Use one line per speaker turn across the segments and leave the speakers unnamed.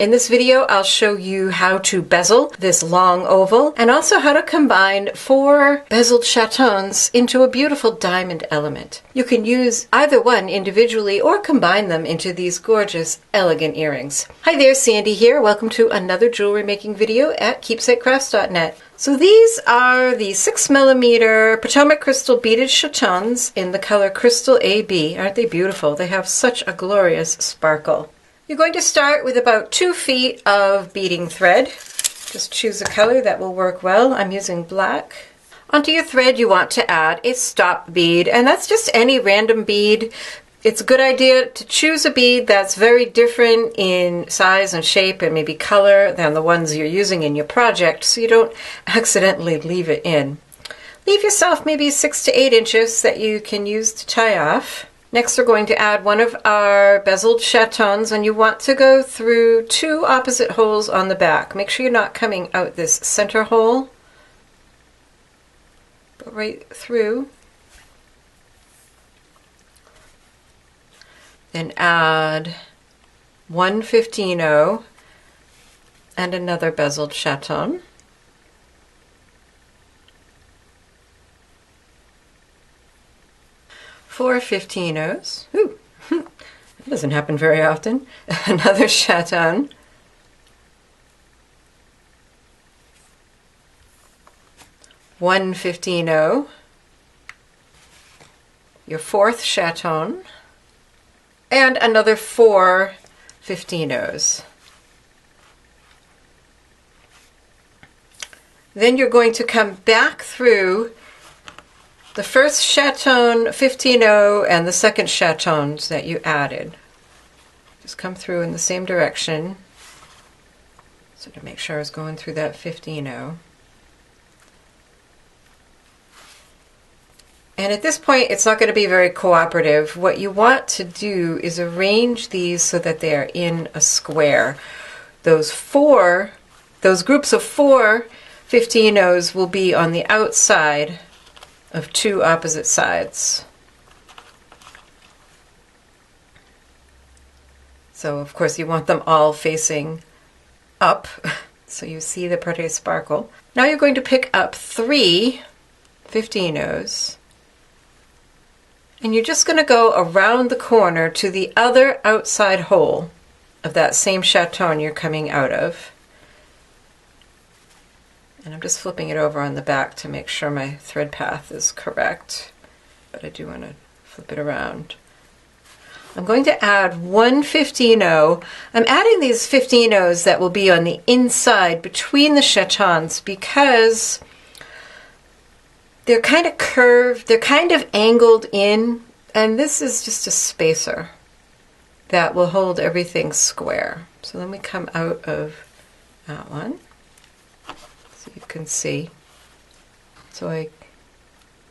In this video, I'll show you how to bezel this long oval and also how to combine 4 bezeled chatons into a beautiful diamond element. You can use either one individually or combine them into these gorgeous, elegant earrings. Hi there, Sandy here. Welcome to another jewelry making video at keepsakecrafts.net. So these are the 6mm Potomac crystal beaded chatons in the color Crystal AB. Aren't they beautiful? They have such a glorious sparkle. You're going to start with about 2 feet of beading thread. Just choose a color that will work well. I'm using black. Onto your thread you want to add a stop bead, and that's just any random bead. It's a good idea to choose a bead that's very different in size and shape and maybe color than the ones you're using in your project so you don't accidentally leave it in. Leave yourself maybe 6 to 8 inches that you can use to tie off. Next we're going to add one of our bezeled chatons, and you want to go through 2 opposite holes on the back. Make sure you're not coming out this center hole, but right through. Then add 1 15-0 and another bezeled chaton. Four 15-0s. Ooh, that doesn't happen very often. Another chaton. One 15-0. Your 4th chaton. And another 4 15-0s. Then you're going to come back through the first chaton 15-0 and the second chatons that you added. Just come through in the same direction. So to make sure I was going through that 15-0. And at this point it's not going to be very cooperative. What you want to do is arrange these so that they are in a square. Those groups of 4 15-0s will be on the outside of 2 opposite sides. So of course you want them all facing up so you see the pretty sparkle. Now you're going to pick up 3 15-0s and you're just going to go around the corner to the other outside hole of that same chaton you're coming out of. And I'm just flipping it over on the back to make sure my thread path is correct, but I do want to flip it around. I'm going to add 1 15-0. I'm adding these 15-0s that will be on the inside between the chatons because they're kind of curved, they're kind of angled in, and this is just a spacer that will hold everything square. So then we come out of that one. So you can see. So I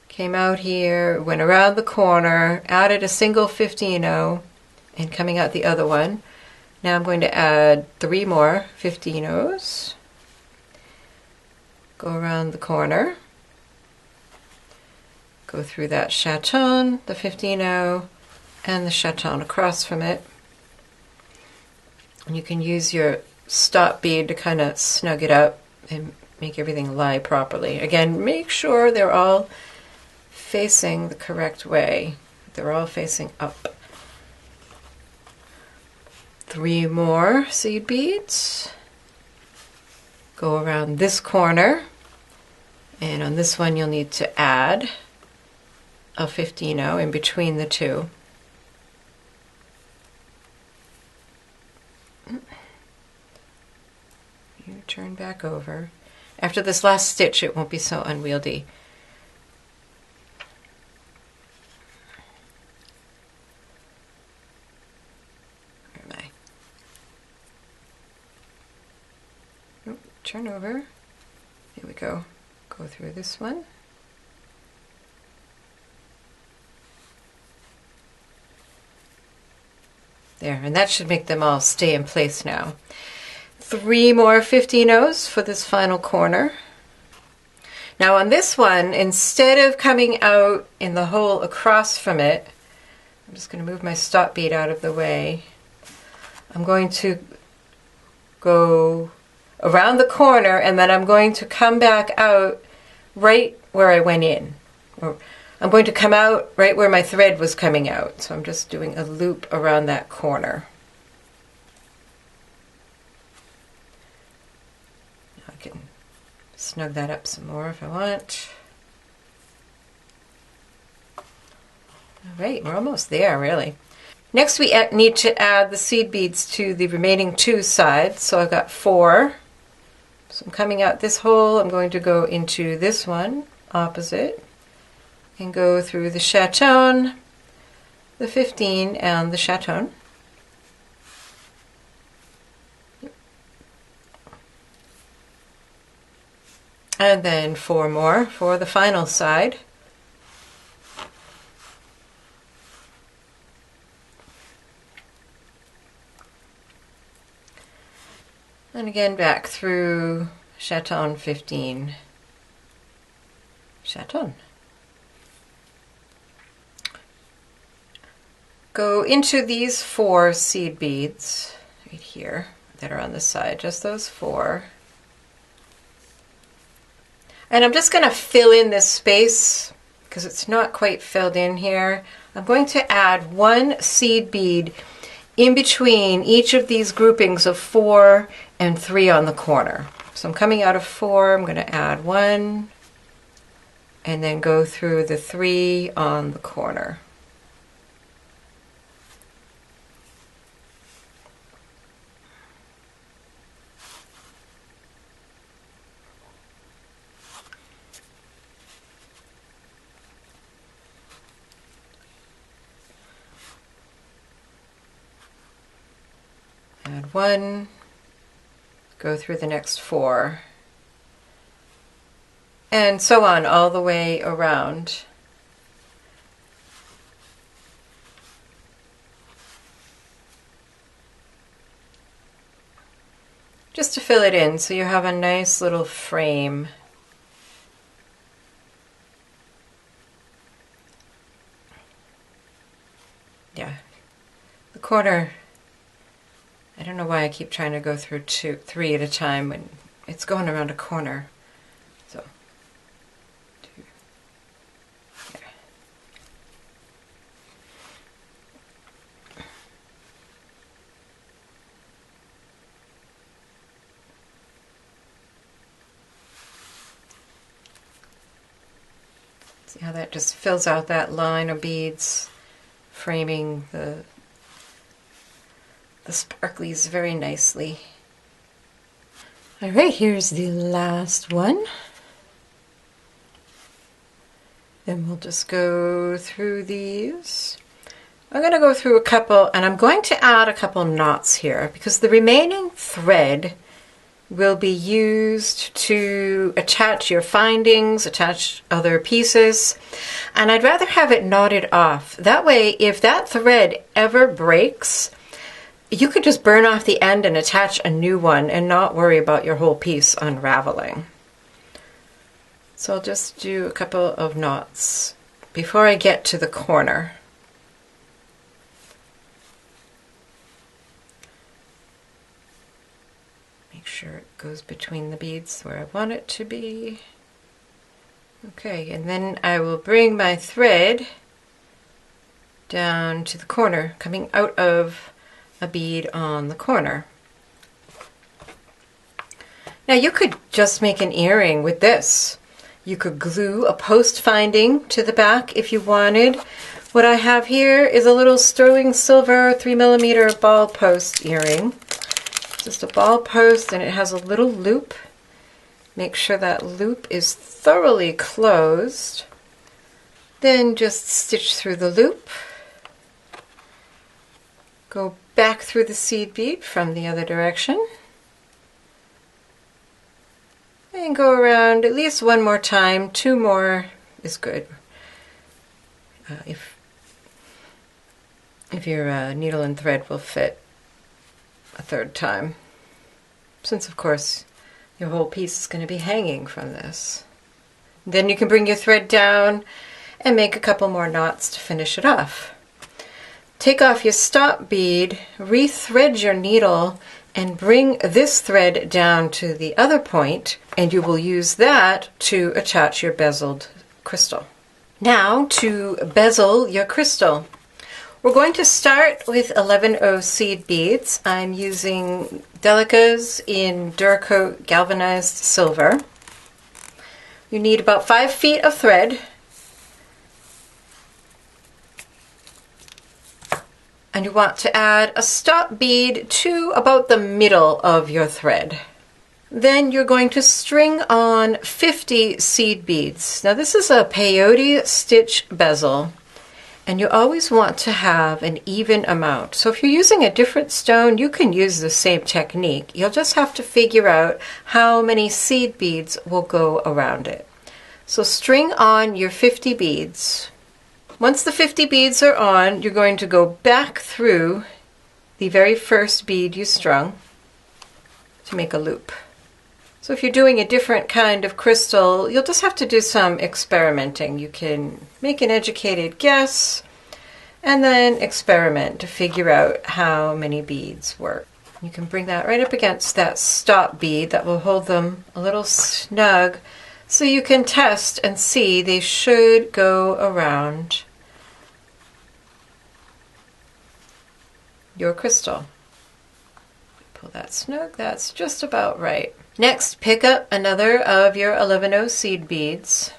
came out here, went around the corner, added a single 15-0, and coming out the other one. Now I'm going to add 3 more 15-0s. Go around the corner. Go through that chaton, the 15-0, and the chaton across from it. And you can use your stop bead to kind of snug it up and make everything lie properly. Again, make sure they're all facing the correct way. They're all facing up. 3 more seed beads. Go around this corner, and on this one you'll need to add a 15-0 in between the 2. You turn back over. After this last stitch, it won't be so unwieldy. Where am I? Oh, turn over. Here we go. Go through this one. There, and that should make them all stay in place now. 3 more 15-0s for this final corner. Now on this one, instead of coming out in the hole across from it, I'm just going to move my stop bead out of the way. I'm going to go around the corner, and then I'm going to come back out right where I went in. Or I'm going to come out right where my thread was coming out. So I'm just doing a loop around that corner. I can snug that up some more if I want. All right, we're almost there, really. Next we need to add the seed beads to the remaining 2 sides. So I've got 4. So I'm coming out this hole. I'm going to go into this one, opposite, and go through the chaton, the 15, and the chaton. And then 4 more for the final side. And again back through chaton 15, chaton. Go into these 4 seed beads right here that are on the side, just those 4. And I'm just going to fill in this space because it's not quite filled in here. I'm going to add 1 seed bead in between each of these groupings of 4 and 3 on the corner. So I'm coming out of 4, I'm going to add 1 and then go through the 3 on the corner. Add 1, go through the next 4, and so on all the way around. Just to fill it in so you have a nice little frame. Yeah, the corner, I don't know why I keep trying to go through 3 at a time when it's going around a corner. So, 2, there. See how that just fills out that line of beads, framing the sparklies very nicely. Alright, here's the last one. Then we'll just go through these. I'm going to go through a couple, and I'm going to add a couple knots here because the remaining thread will be used to attach your findings, attach other pieces, and I'd rather have it knotted off. That way, if that thread ever breaks, you could just burn off the end and attach a new one and not worry about your whole piece unraveling. So I'll just do a couple of knots before I get to the corner. Make sure it goes between the beads where I want it to be. Okay, and then I will bring my thread down to the corner, coming out of a bead on the corner. Now you could just make an earring with this. You could glue a post finding to the back if you wanted. What I have here is a little sterling silver 3mm ball post earring. Just a ball post, and it has a little loop. Make sure that loop is thoroughly closed. Then just stitch through the loop. Go back through the seed bead from the other direction. And go around at least 1 more time. 2 more is good. If your needle and thread will fit a 3rd time. Since, of course, your whole piece is going to be hanging from this. Then you can bring your thread down and make a couple more knots to finish it off. Take off your stop bead, rethread your needle, and bring this thread down to the other point, and you will use that to attach your bezeled crystal. Now to bezel your crystal. We're going to start with 11O seed beads. I'm using Delicas in Duracoat Galvanized Silver. You need about 5 feet of thread. And you want to add a stop bead to about the middle of your thread. Then you're going to string on 50 seed beads. Now this is a peyote stitch bezel, and you always want to have an even amount. So if you're using a different stone, you can use the same technique. You'll just have to figure out how many seed beads will go around it. So string on your 50 beads. Once the 50 beads are on, you're going to go back through the very first bead you strung to make a loop. So if you're doing a different kind of crystal, you'll just have to do some experimenting. You can make an educated guess and then experiment to figure out how many beads work. You can bring that right up against that stop bead that will hold them a little snug so you can test and see they should go around your crystal. Pull that snug, that's just about right. Next, pick up another of your 11O seed beads.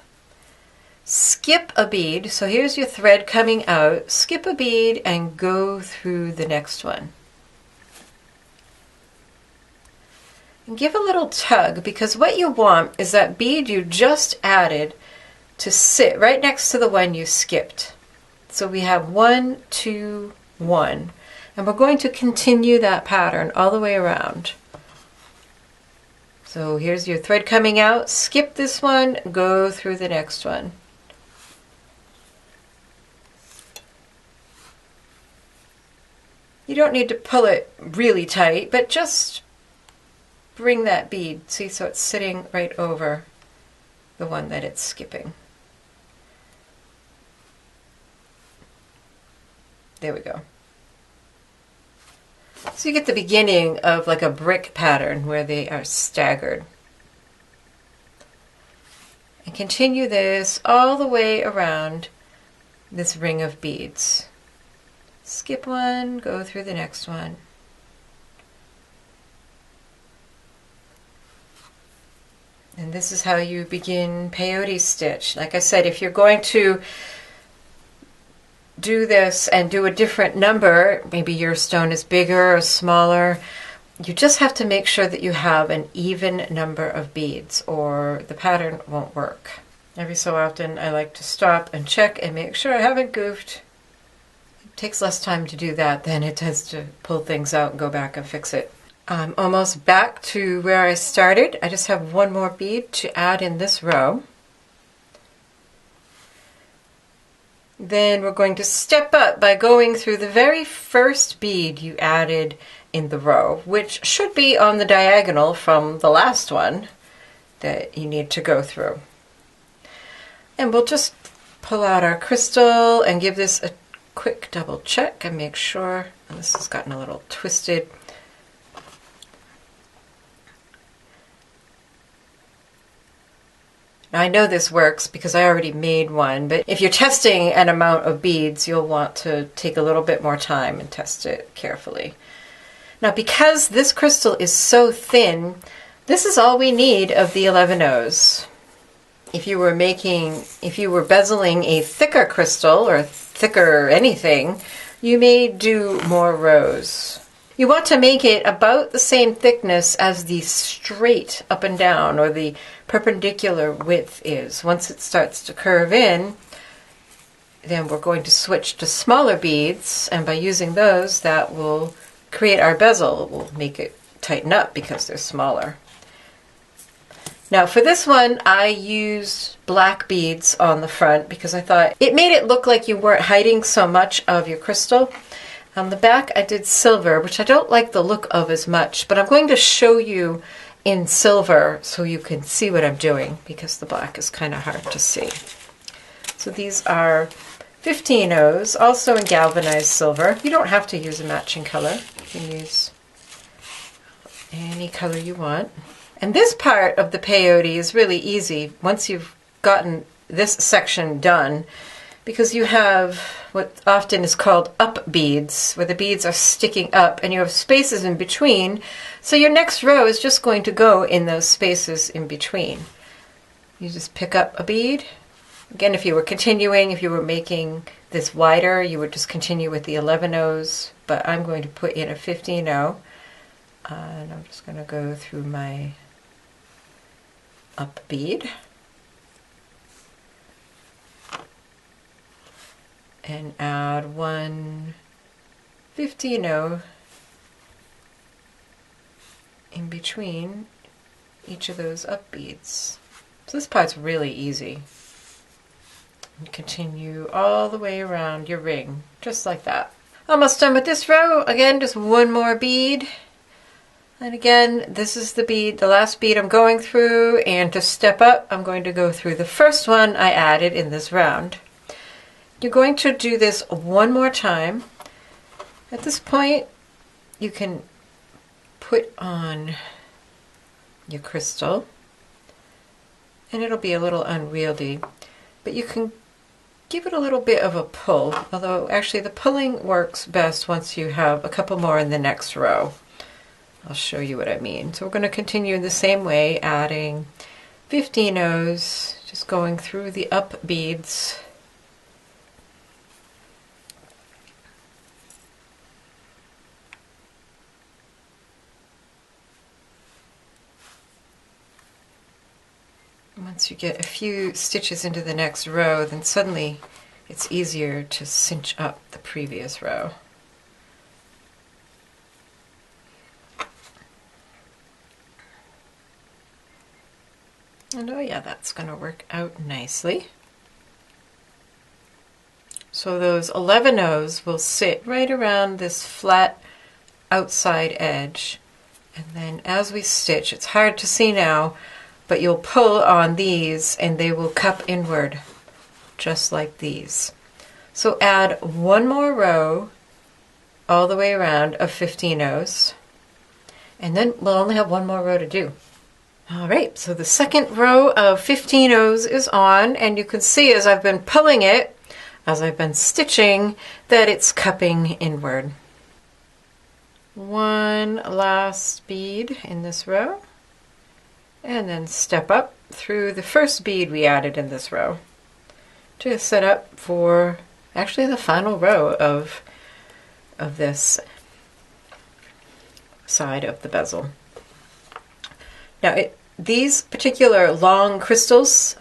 Skip a bead, so here's your thread coming out. Skip a bead and go through the next one. And give a little tug, because what you want is that bead you just added to sit right next to the one you skipped. So we have 1, 2, 1. And we're going to continue that pattern all the way around. So here's your thread coming out, skip this one, go through the next one. You don't need to pull it really tight, but just bring that bead, see, so it's sitting right over the one that it's skipping. There we go. So you get the beginning of like a brick pattern where they are staggered. And continue this all the way around this ring of beads. Skip one, go through the next one. And this is how you begin peyote stitch. Like I said, if you're going to do this and do a different number, maybe your stone is bigger or smaller, you just have to make sure that you have an even number of beads or the pattern won't work. Every so often I like to stop and check and make sure I haven't goofed. It takes less time to do that than it does to pull things out and go back and fix it. I'm almost back to where I started. I just have one more bead to add in this row. Then we're going to step up by going through the very first bead you added in the row, which should be on the diagonal from the last one that you need to go through. And we'll just pull out our crystal and give this a quick double check and make sure, and this has gotten a little twisted. Now I know this works because I already made one, but if you're testing an amount of beads, you'll want to take a little bit more time and test it carefully. Now because this crystal is so thin, this is all we need of the 11Os. If you were bezeling a thicker crystal or thicker anything, you may do more rows. You want to make it about the same thickness as the straight up and down or the perpendicular width is. Once it starts to curve in, then we're going to switch to smaller beads, and by using those, that will create our bezel. We'll make it tighten up because they're smaller. Now for this one, I used black beads on the front because I thought it made it look like you weren't hiding so much of your crystal. On the back I did silver, which I don't like the look of as much, but I'm going to show you in silver so you can see what I'm doing because the black is kind of hard to see. So these are 15Os, also in galvanized silver. You don't have to use a matching color. You can use any color you want. And this part of the peyote is really easy once you've gotten this section done, because you have what often is called up beads, where the beads are sticking up and you have spaces in between. So your next row is just going to go in those spaces in between. You just pick up a bead. Again, if you were continuing, if you were making this wider, you would just continue with the 11-0s, but I'm going to put in a 15-0, and I'm just going to go through my up bead and add one 15-0 in between each of those up beads. So this part's really easy. And continue all the way around your ring, just like that. Almost done with this row. Again, just one more bead. And again, this is the bead, the last bead I'm going through, and to step up, I'm going to go through the first one I added in this round. You're going to do this one more time. At this point, you can put on your crystal, and it'll be a little unwieldy, but you can give it a little bit of a pull, although actually the pulling works best once you have a couple more in the next row. I'll show you what I mean. So we're going to continue in the same way, adding 15-0s, just going through the up beads. Once you get a few stitches into the next row, then suddenly it's easier to cinch up the previous row. And oh yeah, that's going to work out nicely. So those 11-0s will sit right around this flat outside edge. And then as we stitch, it's hard to see now, but you'll pull on these and they will cup inward, just like these. So add one more row all the way around of 15-0s, and then we'll only have one more row to do. All right, so the second row of 15-0s is on, and you can see as I've been pulling it, as I've been stitching, that it's cupping inward. One last bead in this row, and then step up through the first bead we added in this row to set up for actually the final row of this side of the bezel. Now these particular long crystals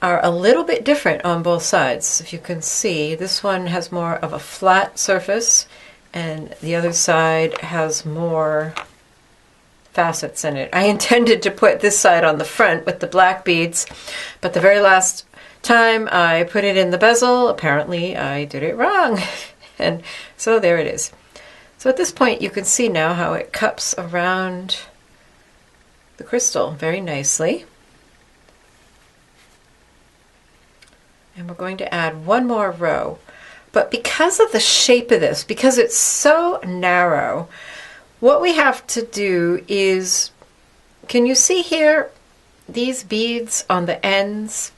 are a little bit different on both sides. If you can see, this one has more of a flat surface and the other side has more facets in it. I intended to put this side on the front with the black beads, but the very last time I put it in the bezel, apparently I did it wrong. And so there it is. So at this point you can see now how it cups around the crystal very nicely. And we're going to add one more row. But because of the shape of this, because it's so narrow, what we have to do is, can you see here, these beads on the ends,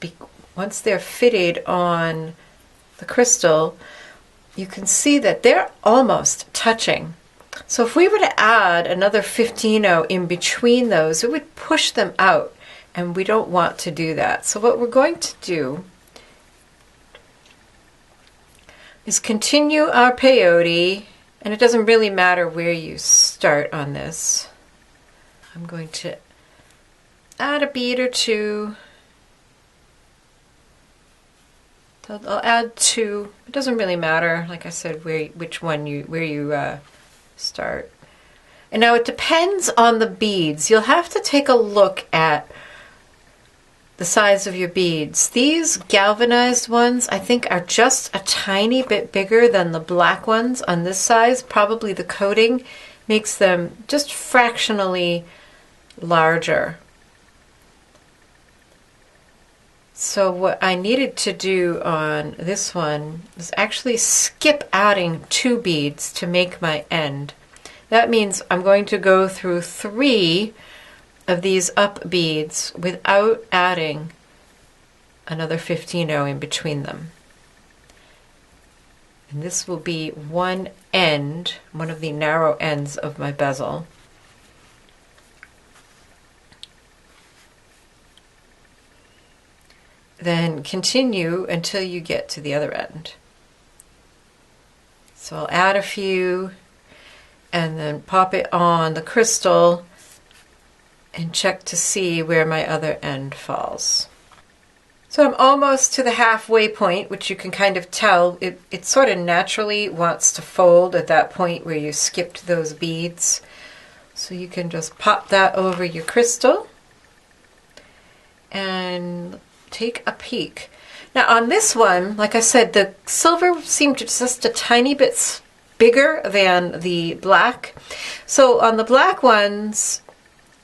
once they're fitted on the crystal, you can see that they're almost touching. So if we were to add another 15-0 in between those, it would push them out, and we don't want to do that. So what we're going to do is continue our peyote, and it doesn't really matter where you start on this. I'm going to add a bead or two. So I'll add two. It doesn't really matter, like I said, where you start. And now it depends on the beads. You'll have to take a look at the size of your beads. These galvanized ones, I think, are just a tiny bit bigger than the black ones on this size. Probably the coating makes them just fractionally larger. So what I needed to do on this one was actually skip adding 2 beads to make my end. That means I'm going to go through 3 of these up beads without adding another 15-0 in between them. And this will be one end, one of the narrow ends of my bezel. Then continue until you get to the other end. So I'll add a few and then pop it on the crystal and check to see where my other end falls. So I'm almost to the halfway point, which you can kind of tell. It sort of naturally wants to fold at that point where you skipped those beads. So you can just pop that over your crystal and take a peek. Now on this one, like I said, the silver seemed just a tiny bit bigger than the black. So on the black ones,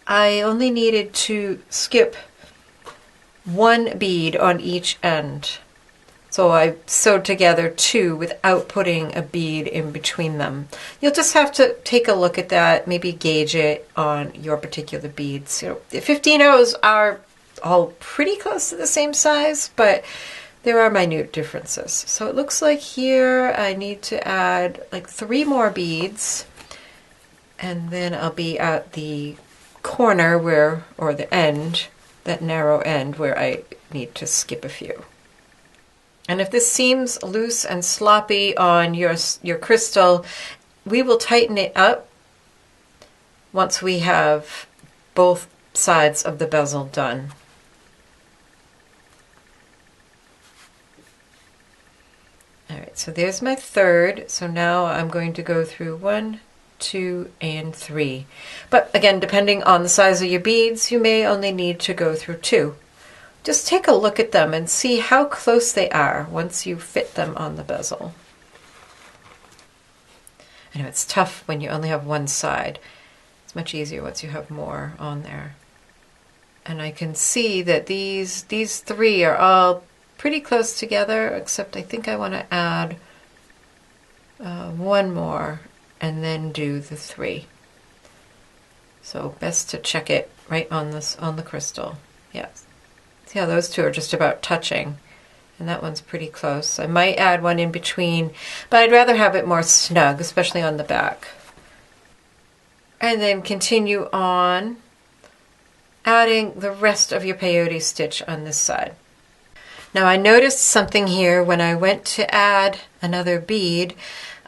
I only needed to skip 1 bead on each end. So I sewed together 2 without putting a bead in between them. You'll just have to take a look at that, maybe gauge it on your particular beads. You know, the 15-0s are all pretty close to the same size, but there are minute differences. So it looks like here I need to add like 3 more beads, and then I'll be at the corner where, or the end, that narrow end where I need to skip a few. And if this seems loose and sloppy on your crystal, we will tighten it up once we have both sides of the bezel done. All right, so there's my third. So now I'm going to go through 1, 2, and 3. But again, depending on the size of your beads, you may only need to go through 2. Just take a look at them and see how close they are once you fit them on the bezel. I know it's tough when you only have one side. It's much easier once you have more on there. And I can see that these 3 are all pretty close together, except I think I want to add 1 more and then do the 3. So best to check it right on the crystal. Yes. See how those 2 are just about touching, and that one's pretty close. I might add one in between, but I'd rather have it more snug, especially on the back. And then continue on adding the rest of your peyote stitch on this side. Now I noticed something here when I went to add another bead.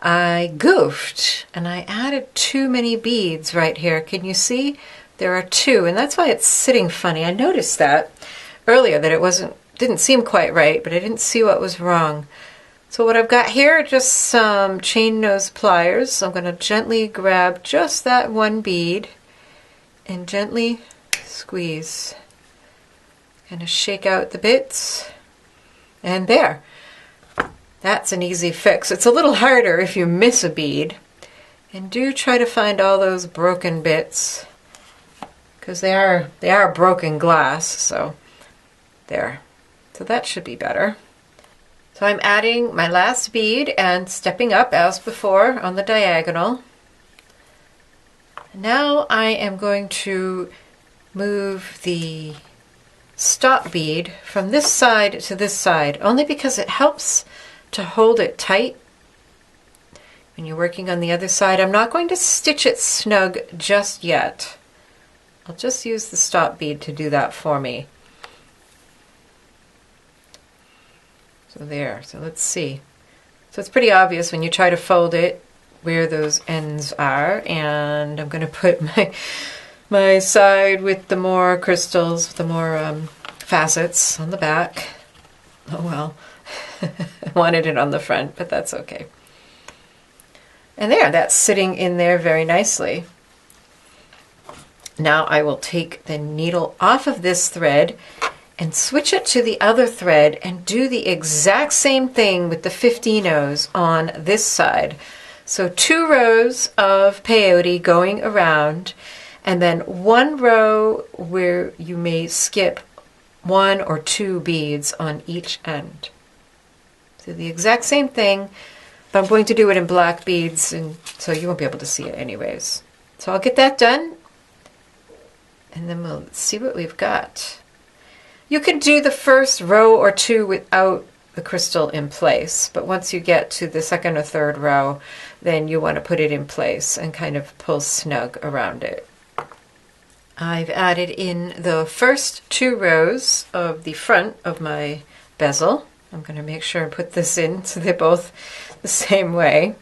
I goofed and I added too many beads right here. Can you see? There are 2, and that's why it's sitting funny. I noticed that earlier, that it didn't seem quite right, but I didn't see what was wrong. So what I've got here are just some chain nose pliers. I'm going to gently grab just that 1 bead and gently squeeze. Kind of shake out the bits. And there. That's an easy fix. It's a little harder if you miss a bead. And do try to find all those broken bits, because they are broken glass, so there. So that should be better. So I'm adding my last bead and stepping up as before on the diagonal. Now I am going to move the stop bead from this side to this side, only because it helps to hold it tight when you're working on the other side. I'm not going to stitch it snug just yet. I'll just use the stop bead to do that for me. So there, so let's see. So it's pretty obvious when you try to fold it where those ends are, and I'm going to put my side with the more crystals, the more facets on the back. Oh well, I wanted it on the front, but that's okay. And there, that's sitting in there very nicely. Now I will take the needle off of this thread and switch it to the other thread and do the exact same thing with the 15-0s on this side. So 2 rows of peyote going around, and then 1 row where you may skip 1 or 2 beads on each end. So the exact same thing, But I'm going to do it in black beads, and so you won't be able to see it anyways. So I'll get that done, and then we'll see what we've got. You can do the first row or two without the crystal in place, but once you get to the second or third row, then you want to put it in place and kind of pull snug around it. I've added in the first 2 rows of the front of my bezel. I'm going to make sure and put this in so they're both the same way.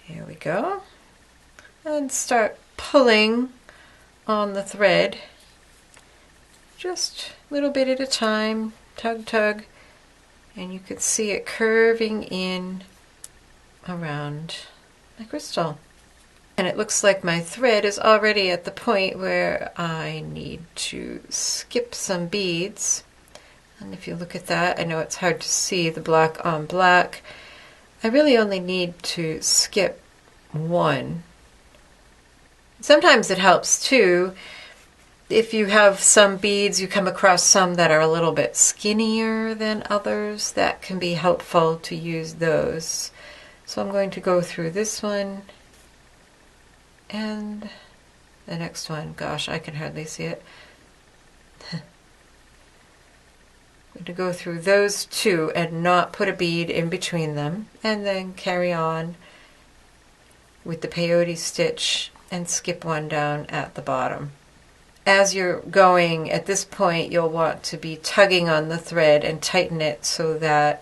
Here we go. And start pulling on the thread, just a little bit at a time, tug, tug, and you could see it curving in around my crystal. And it looks like my thread is already at the point where I need to skip some beads. And if you look at that, I know it's hard to see the black on black. I really only need to skip 1. Sometimes it helps too. If you have some beads, you come across some that are a little bit skinnier than others, that can be helpful to use those. So I'm going to go through this one and the next one. Gosh, I can hardly see it. I'm going to go through those 2 and not put a bead in between them, and then carry on with the peyote stitch and skip 1 down at the bottom. As you're going, at this point, you'll want to be tugging on the thread and tighten it so that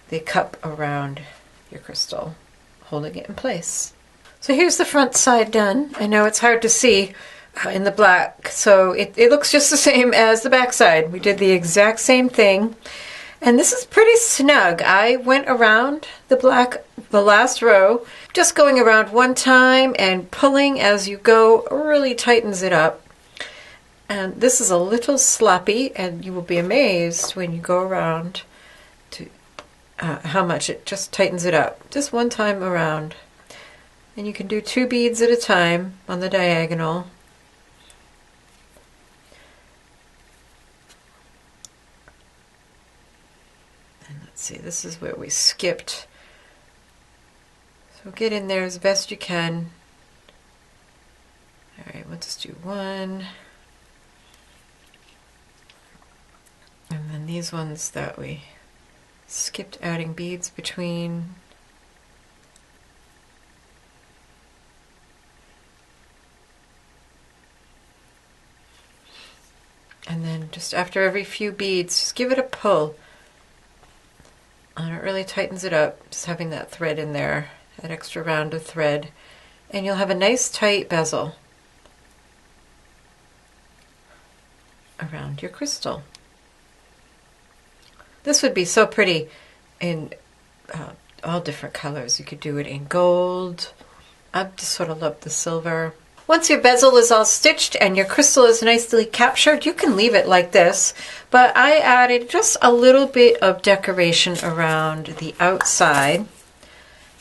they cup around your crystal, holding it in place. So here's the front side done. I know it's hard to see in the black, so it looks just the same as the back side. We did the exact same thing, and this is pretty snug. I went around the black, the last row, just going around 1 time and pulling as you go really tightens it up. And this is a little sloppy, and you will be amazed when you go around to how much it just tightens it up. Just 1 time around. And you can do 2 beads at a time on the diagonal. And let's see, this is where we skipped. So get in there as best you can. All right, we'll just do 1. And then these ones that we skipped adding beads between. And then just after every few beads, just give it a pull. And it really tightens it up, just having that thread in there, that extra round of thread. And you'll have a nice tight bezel around your crystal. This would be so pretty in all different colors. You could do it in gold. I just sort of love the silver. Once your bezel is all stitched and your crystal is nicely captured, you can leave it like this. But I added just a little bit of decoration around the outside.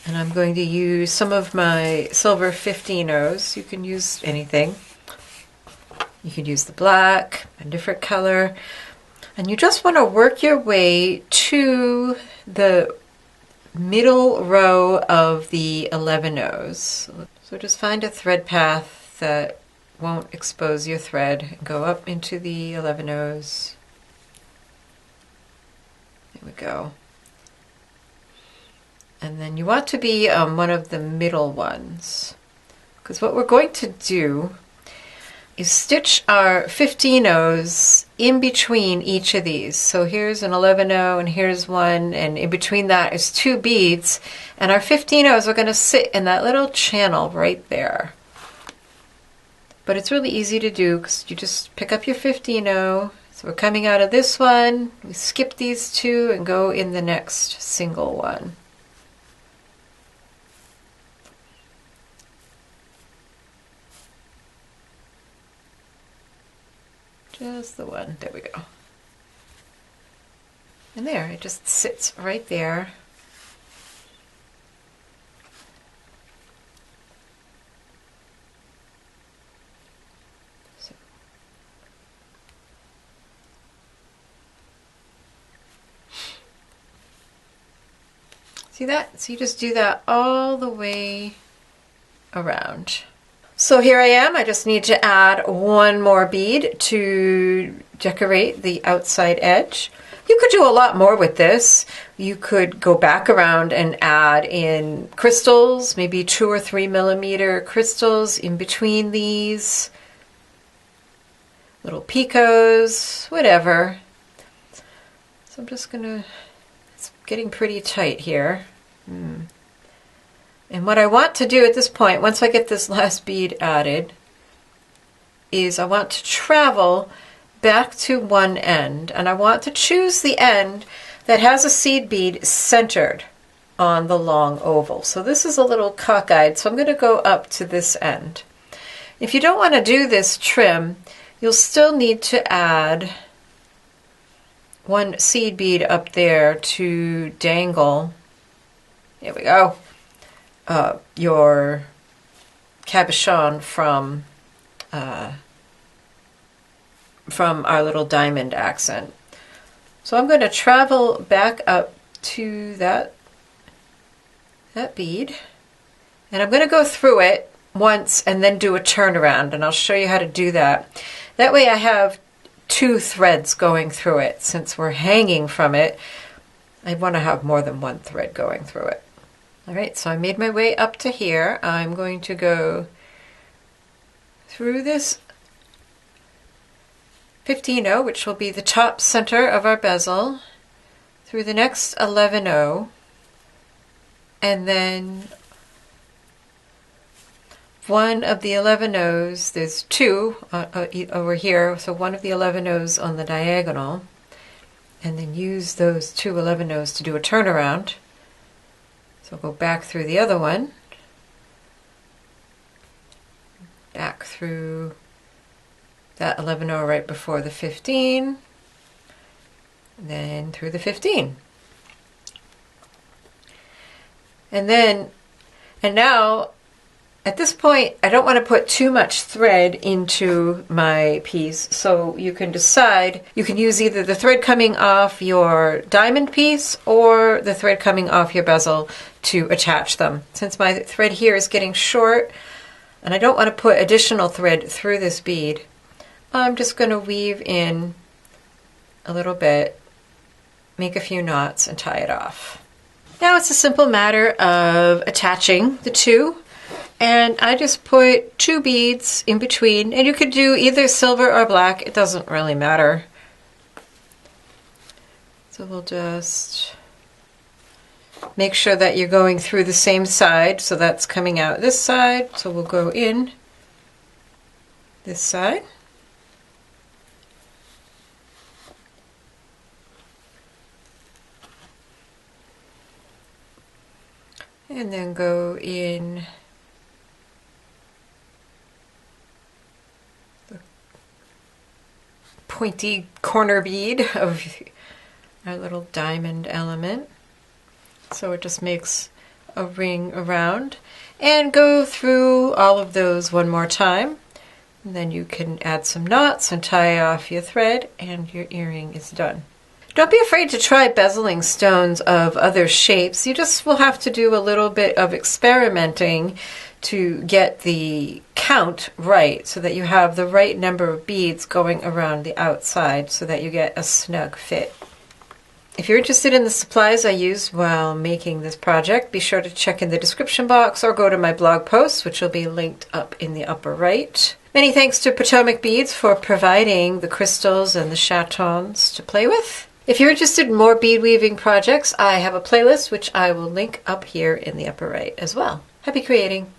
And I'm going to use some of my silver 15-0s. You can use anything. You could use the black, a different color. And you just want to work your way to the middle row of the 11-0s. So just find a thread path that won't expose your thread and go up into the 11-0s. There we go. And then you want to be one of the middle ones, because what we're going to do is stitch our 15-0s in between each of these. So here's an 11-0 and here's one, and in between that is 2 beads, and our 15-0s are going to sit in that little channel right there. But it's really easy to do because you just pick up your 15-0. So we're coming out of this one, we skip these 2 and go in the next single one. Just the one. There we go. And there, it just sits right there. So. See that? So you just do that all the way around. So here I am. I just need to add one more bead to decorate the outside edge. You could do a lot more with this. You could go back around and add in crystals, maybe 2 or 3 millimeter crystals in between these. Little picos, whatever. So I'm just gonna, it's getting pretty tight here. And what I want to do at this point, once I get this last bead added, is I want to travel back to one end, and I want to choose the end that has a seed bead centered on the long oval. So this is a little cockeyed, so I'm going to go up to this end. If you don't want to do this trim, you'll still need to add one seed bead up there to dangle, there we go, your cabochon from our little diamond accent. So I'm going to travel back up to that bead, and I'm going to go through it once and then do a turnaround, and I'll show you how to do that. That way I have 2 threads going through it. Since we're hanging from it, I want to have more than 1 thread going through it. Alright, so I made my way up to here. I'm going to go through this 15-0, which will be the top center of our bezel, through the next 11-0, and then one of the 11-0s, there's 2 over here, so one of the 11-0s on the diagonal, and then use those 2 11-0s to do a turnaround. So go back through the other one, back through that 11-0 right before the 15, and then through the 15. And now, at this point, I don't want to put too much thread into my piece, so you can decide, you can use either the thread coming off your diamond piece or the thread coming off your bezel to attach them. Since my thread here is getting short, and I don't want to put additional thread through this bead, I'm just going to weave in a little bit, make a few knots, and tie it off. Now it's a simple matter of attaching the 2. And I just put 2 beads in between, and you could do either silver or black, it doesn't really matter. So we'll just make sure that you're going through the same side, so that's coming out this side, so we'll go in this side. And then go in pointy corner bead of our little diamond element. So it just makes a ring around, and go through all of those one more time. And then you can add some knots and tie off your thread, and your earring is done. Don't be afraid to try bezeling stones of other shapes. You just will have to do a little bit of experimenting to get the count right, so that you have the right number of beads going around the outside so that you get a snug fit. If you're interested in the supplies I used while making this project, be sure to check in the description box or go to my blog post, which will be linked up in the upper right. Many thanks to Potomac Beads for providing the crystals and the chatons to play with. If you're interested in more bead weaving projects, I have a playlist which I will link up here in the upper right as well. Happy creating!